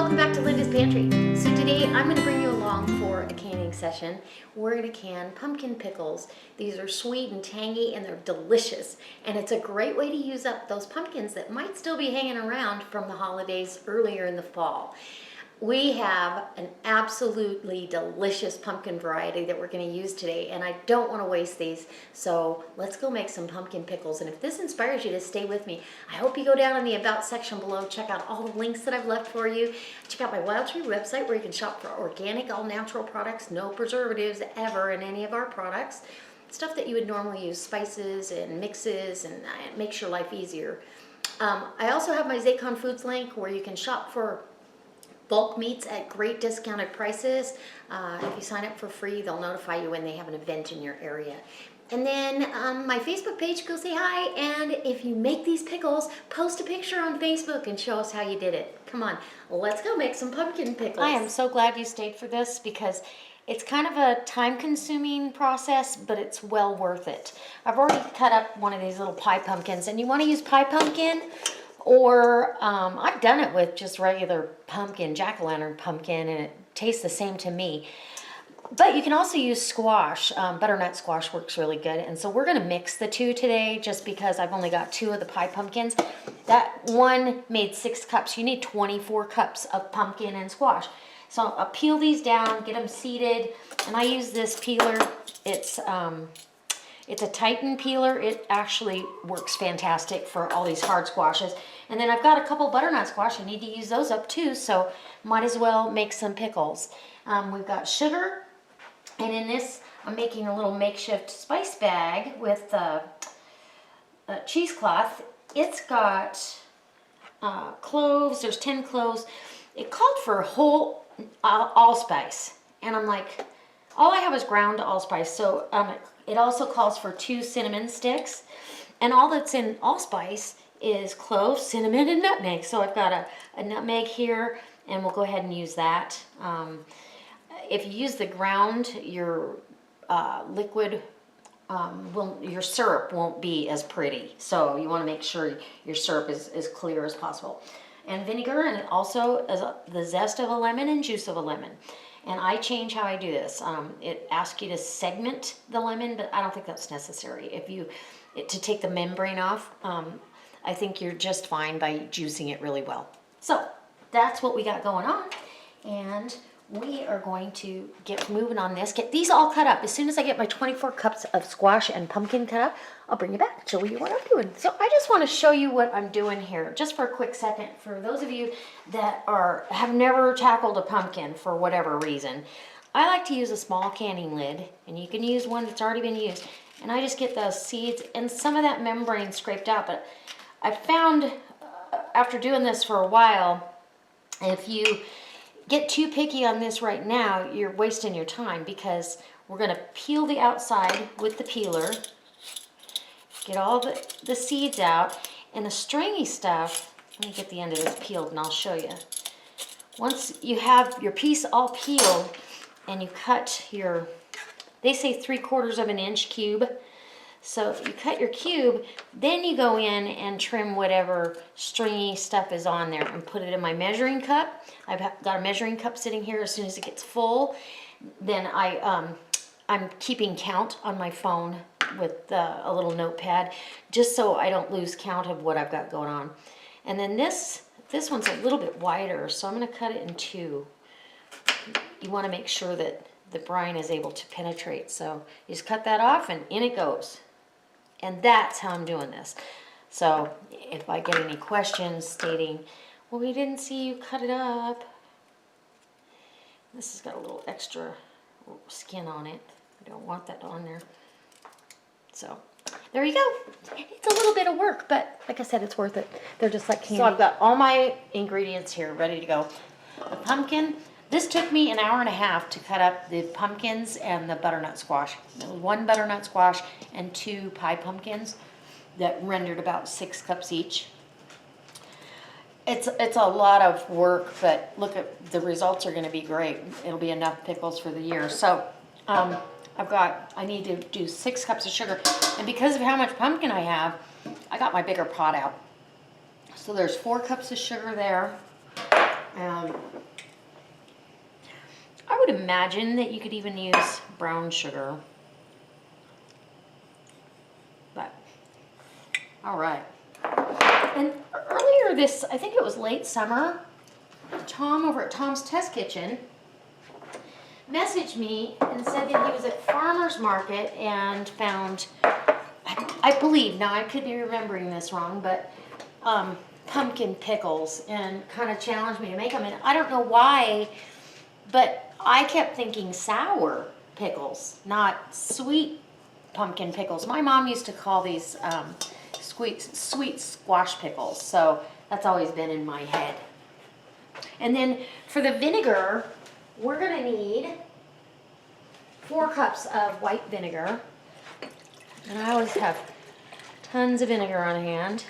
welcome back to Linda's Pantry. So today I'm going to bring you along for a canning session. We're going to can pumpkin pickles. These are sweet and tangy and they're delicious. And it's a great way to use up those pumpkins that might still be hanging around from the holidays earlier in the fall. We have an absolutely delicious pumpkin variety that we're going to use today, and I don't want to waste these, so let's go make some pumpkin pickles. And if this inspires you to stay with me, I hope you go down in the About section below, check out all the links that I've left for you. Check out my Wild Tree website where you can shop for organic, all-natural products, no preservatives ever in any of our products. Stuff that you would normally use, spices and mixes, and it makes your life easier. I also have my Zaycon Foods link where you can shop for bulk meats at great discounted prices. If you sign up for free, they'll notify you when they have an event in your area. And then my Facebook page, go say hi. And if you make these pickles, post a picture on Facebook and show us how you did it. Come on, let's go make some pumpkin pickles. I am so glad you stayed for this because it's kind of a time-consuming process, but it's well worth it. I've already cut up one of these little pie pumpkins, and you want to use pie pumpkin, or I've done it with just regular pumpkin, jack-o'-lantern pumpkin, and it tastes the same to me. But you can also use squash. Butternut squash works really good. And so we're going to mix the two today just because I've only got 2 of the pie pumpkins. That one made 6 cups. You need 24 cups of pumpkin and squash. So I'll peel these down, get them seeded, and I use this peeler. It's a Titan peeler. It actually works fantastic for all these hard squashes. And then I've got a couple butternut squash. I need to use those up too, so might as well make some pickles. We've got sugar, and in this I'm making a little makeshift spice bag with cheesecloth. It's got cloves. There's 10 cloves. It called for whole allspice, and I'm like, all I have is ground allspice, so it also calls for 2 cinnamon sticks, and all that's in allspice is cloves, cinnamon, and nutmeg. So I've got a nutmeg here, and we'll go ahead and use that. If you use the ground, your liquid, your syrup won't be as pretty. So you want to make sure your syrup is as clear as possible. And vinegar, and it also is the zest of a lemon and juice of a lemon. And I change how I do this. It asks you to segment the lemon, but I don't think that's necessary. To take the membrane off, I think you're just fine by juicing it really well. So that's what we got going on, and we are going to get moving on this. Get these all cut up. As soon as I get my 24 cups of squash and pumpkin cut up, I'll bring you back and show you what I'm doing. So I just want to show you what I'm doing here, just for a quick second. For those of you that have never tackled a pumpkin for whatever reason, I like to use a small canning lid, and you can use one that's already been used. And I just get those seeds and some of that membrane scraped out. But I found after doing this for a while, if you get too picky on this right now, you're wasting your time, because we're going to peel the outside with the peeler, get all the seeds out, and the stringy stuff. Let me get the end of this peeled and I'll show you. Once you have your piece all peeled and you cut they say 3/4 of an inch cube. So you cut your cube, then you go in and trim whatever stringy stuff is on there and put it in my measuring cup. I've got a measuring cup sitting here. As soon as it gets full, then I'm keeping count on my phone with a little notepad, just so I don't lose count of what I've got going on. And then this one's a little bit wider, so I'm going to cut it in 2. You want to make sure that the brine is able to penetrate. So you just cut that off and in it goes. And that's how I'm doing this. So if I get any questions stating, well, we didn't see you cut it up. This has got a little extra skin on it. I don't want that on there. So there you go. It's a little bit of work, but like I said, it's worth it. They're just like candy. So I've got all my ingredients here ready to go. The pumpkin. This took me an hour and a half to cut up the pumpkins and the butternut squash. It was 1 butternut squash and 2 pie pumpkins that rendered about 6 cups each. It's a lot of work, but look, at the results are going to be great. It'll be enough pickles for the year. So I need to do 6 cups of sugar, and because of how much pumpkin I have, I got my bigger pot out. So there's 4 cups of sugar there. I would imagine that you could even use brown sugar. But, all right. And earlier this, I think it was late summer, Tom over at Tom's Test Kitchen messaged me and said that he was at farmer's market and found, I believe, now I could be remembering this wrong, but pumpkin pickles, and kind of challenged me to make them. And I don't know why, but I kept thinking sour pickles, not sweet pumpkin pickles. My mom used to call these sweet squash pickles, so that's always been in my head. And then for the vinegar, we're going to need 4 cups of white vinegar. And I always have tons of vinegar on hand.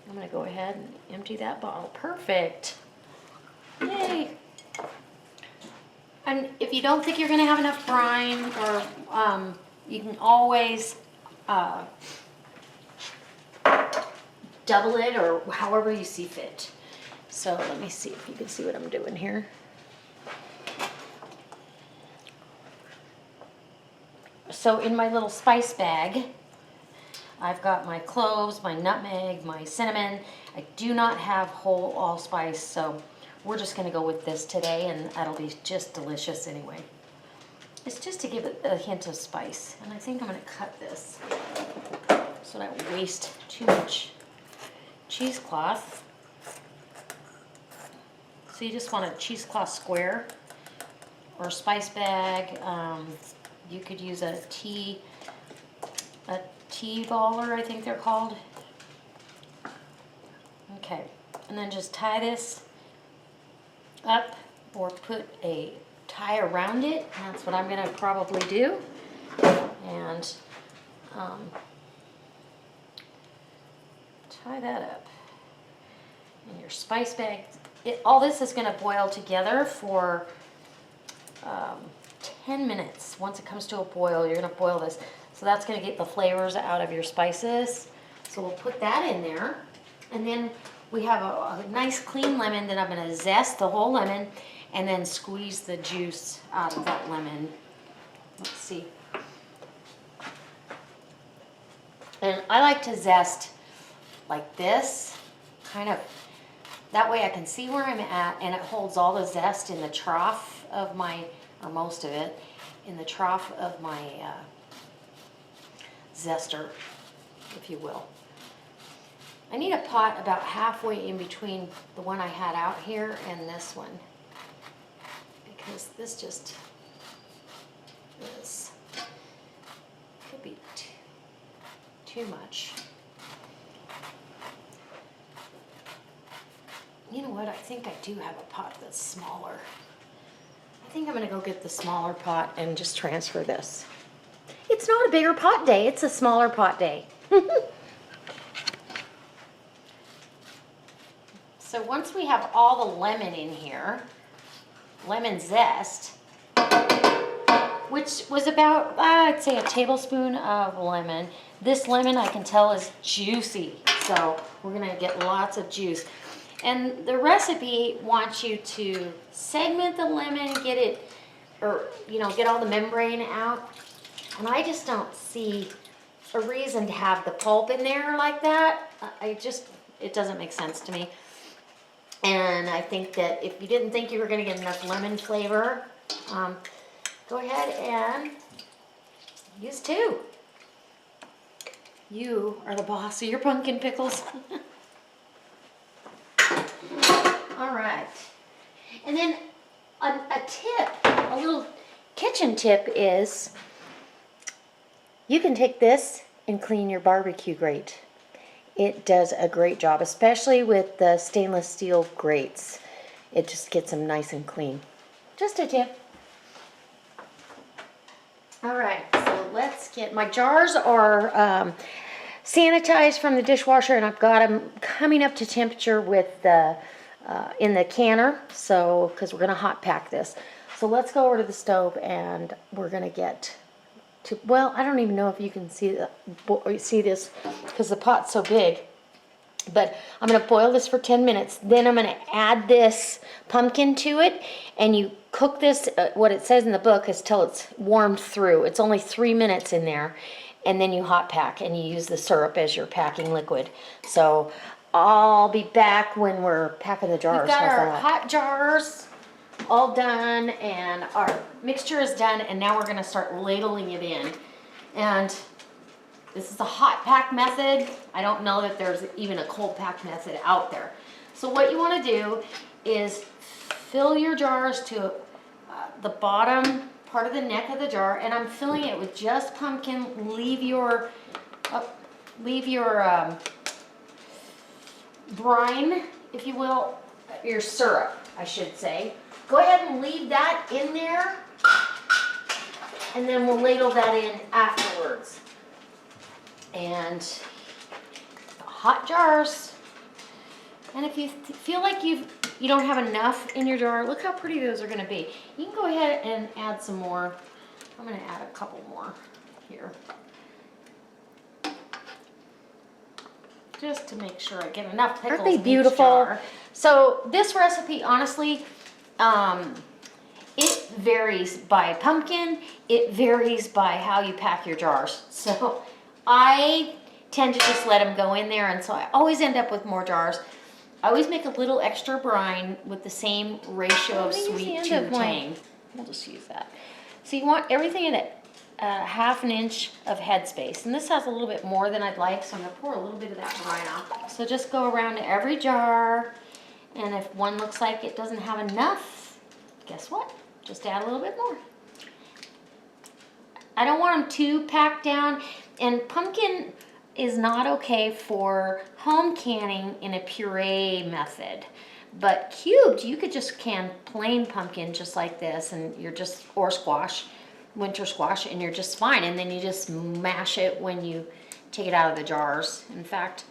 I'm going to go ahead and empty that bottle. Perfect. Yay. And if you don't think you're going to have enough brine, or you can always double it, or however you see fit. So let me see if you can see what I'm doing here. So in my little spice bag, I've got my cloves, my nutmeg, my cinnamon. I do not have whole allspice, so we're just going to go with this today, and that'll be just delicious anyway. It's just to give it a hint of spice. And I think I'm going to cut this so I don't waste too much cheesecloth. So you just want a cheesecloth square or a spice bag. You could use a tea baller, I think they're called. Okay, and then just tie this up, or put a tie around it. That's what I'm going to probably do. And tie that up in your spice bag. All this is going to boil together for 10 minutes. Once it comes to a boil, you're going to boil this. So that's going to get the flavors out of your spices. So we'll put that in there. And then we have a nice clean lemon that I'm going to zest the whole lemon and then squeeze the juice out of that lemon. Let's see. And I like to zest like this, kind of, that way I can see where I'm at, and it holds all the zest in the trough of my, or most of it, in the trough of my zester, if you will. I need a pot about halfway in between the one I had out here and this one, because this just is, could be too much. You know what, I think I do have a pot that's smaller. I think I'm going to go get the smaller pot and just transfer this. It's not a bigger pot day, it's a smaller pot day. So once we have all the lemon in here, lemon zest, which was about, I'd say, a tablespoon of lemon. This lemon I can tell is juicy, so we're going to get lots of juice. And the recipe wants you to segment the lemon, get it, or, you know, get all the membrane out. And I just don't see a reason to have the pulp in there like that. It doesn't make sense to me. And I think that if you didn't think you were going to get enough lemon flavor, go ahead and use 2. You are the boss of your pumpkin pickles. All right. And then a tip, a little kitchen tip is, you can take this and clean your barbecue grate. It does a great job, especially with the stainless steel grates. It just gets them nice and clean. Just a tip. All right, so let's get, my jars are sanitized from the dishwasher, and I've got them coming up to temperature with the in the canner, so because we're going to hot pack this. So let's go over to the stove, and we're going to get to, well, I don't even know if you can see this because the pot's so big. But I'm going to boil this for 10 minutes. Then I'm going to add this pumpkin to it. And you cook this, what it says in the book is till it's warmed through. It's only 3 minutes in there. And then you hot pack and you use the syrup as your packing liquid. So I'll be back when we're packing the jars. We've got our hot jars all done and our mixture is done. And now we're going to start ladling it in. And this is a hot pack method. I don't know that there's even a cold pack method out there. So what you want to do is fill your jars to the bottom part of the neck of the jar, and I'm filling it with just pumpkin. Leave your brine, if you will, your syrup, I should say. Go ahead and leave that in there, and then we'll ladle that in afterwards. And hot jars. And if you feel like you don't have enough in your jar, look how pretty those are going to be. You can go ahead and add some more. I'm going to add a couple more here, just to make sure I get enough pickles. Aren't they beautiful? So this recipe, honestly, it varies by pumpkin. It varies by how you pack your jars. So I tend to just let them go in there, and so I always end up with more jars. I always make a little extra brine with the same ratio of sweet to tang. We'll just use that. So you want everything in it, half an inch of headspace. And this has a little bit more than I'd like, so I'm going to pour a little bit of that brine off. So just go around to every jar, and if one looks like it doesn't have enough, guess what? Just add a little bit more. I don't want them too packed down, and pumpkin is not okay for home canning in a puree method. But cubed, you could just can plain pumpkin just like this, and you're just, or squash, winter squash, and you're just fine. And then you just mash it when you take it out of the jars. In fact,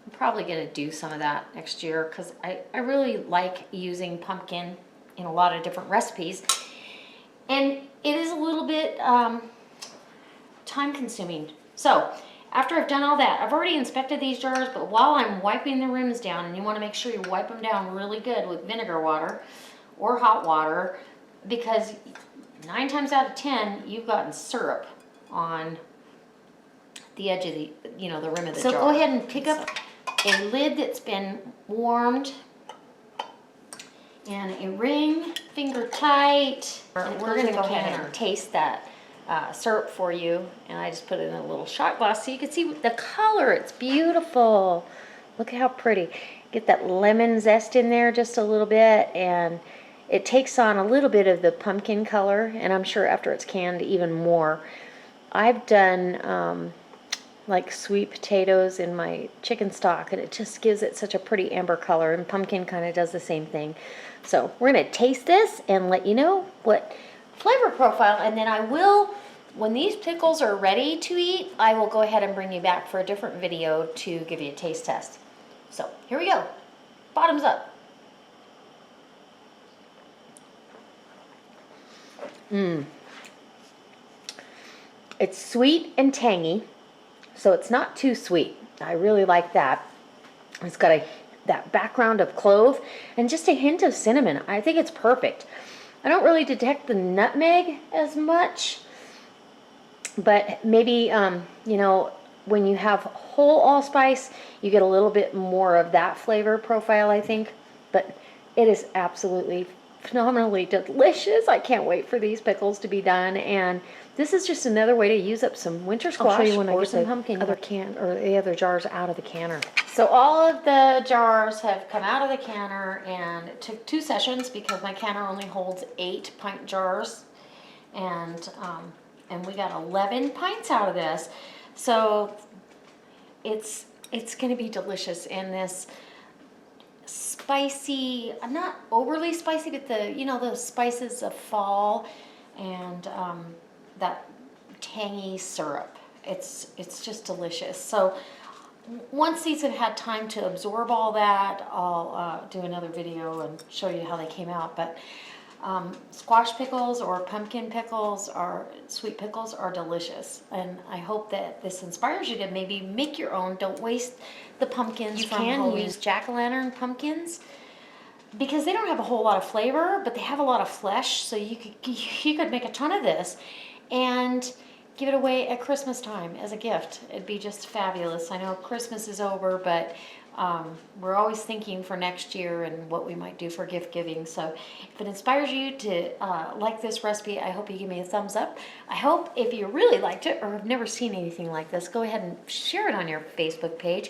I'm probably gonna do some of that next year because I really like using pumpkin in a lot of different recipes. And it is a little bit time consuming. So after I've done all that, I've already inspected these jars, but while I'm wiping the rims down, and you want to make sure you wipe them down really good with vinegar water or hot water, because 9 times out of 10, you've gotten syrup on the edge of the rim of the jar. So go ahead and pick up a lid that's been warmed and a ring, finger tight. And we're going to go ahead and taste that syrup for you, and I just put it in a little shot glass so you can see the color. It's beautiful. Look how pretty. Get that lemon zest in there just a little bit, and it takes on a little bit of the pumpkin color, and I'm sure after it's canned even more. I've done like sweet potatoes in my chicken stock, and it just gives it such a pretty amber color, and pumpkin kind of does the same thing. So we're going to taste this and let you know what flavor profile, and then I will, when these pickles are ready to eat, I will go ahead and bring you back for a different video to give you a taste test. So here we go. Bottoms up. It's sweet and tangy, so it's not too sweet. I really like that. It's got that background of clove and just a hint of cinnamon. I think it's perfect. I don't really detect the nutmeg as much, but maybe, when you have whole allspice, you get a little bit more of that flavor profile, I think. But it is absolutely phenomenally delicious. I can't wait for these pickles to be done. And this is just another way to use up some winter squash or some pumpkin or the other jars out of the canner. So all of the jars have come out of the canner, and it took 2 sessions because my canner only holds 8 pint jars, and we got 11 pints out of this. So it's going to be delicious, and this spicy, not overly spicy, but the spices of fall and that tangy syrup. It's just delicious. So once these have had time to absorb all that, I'll do another video and show you how they came out. But Squash pickles or pumpkin pickles or sweet pickles are delicious. And I hope that this inspires you to maybe make your own. Don't waste the pumpkins. You can use jack-o'-lantern pumpkins because they don't have a whole lot of flavor, but they have a lot of flesh. So you could make a ton of this and give it away at Christmas time as a gift. It'd be just fabulous. I know Christmas is over, but we're always thinking for next year and what we might do for gift giving. So if it inspires you to like this recipe, I hope you give me a thumbs up. I hope if you really liked it or have never seen anything like this, go ahead and share it on your Facebook page.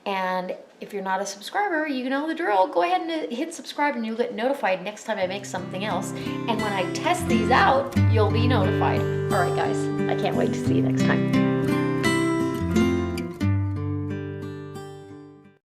And if you're not a subscriber, you know the drill. Go ahead and hit subscribe and you'll get notified next time I make something else. And when I test these out, you'll be notified. All right, guys, I can't wait to see you next time.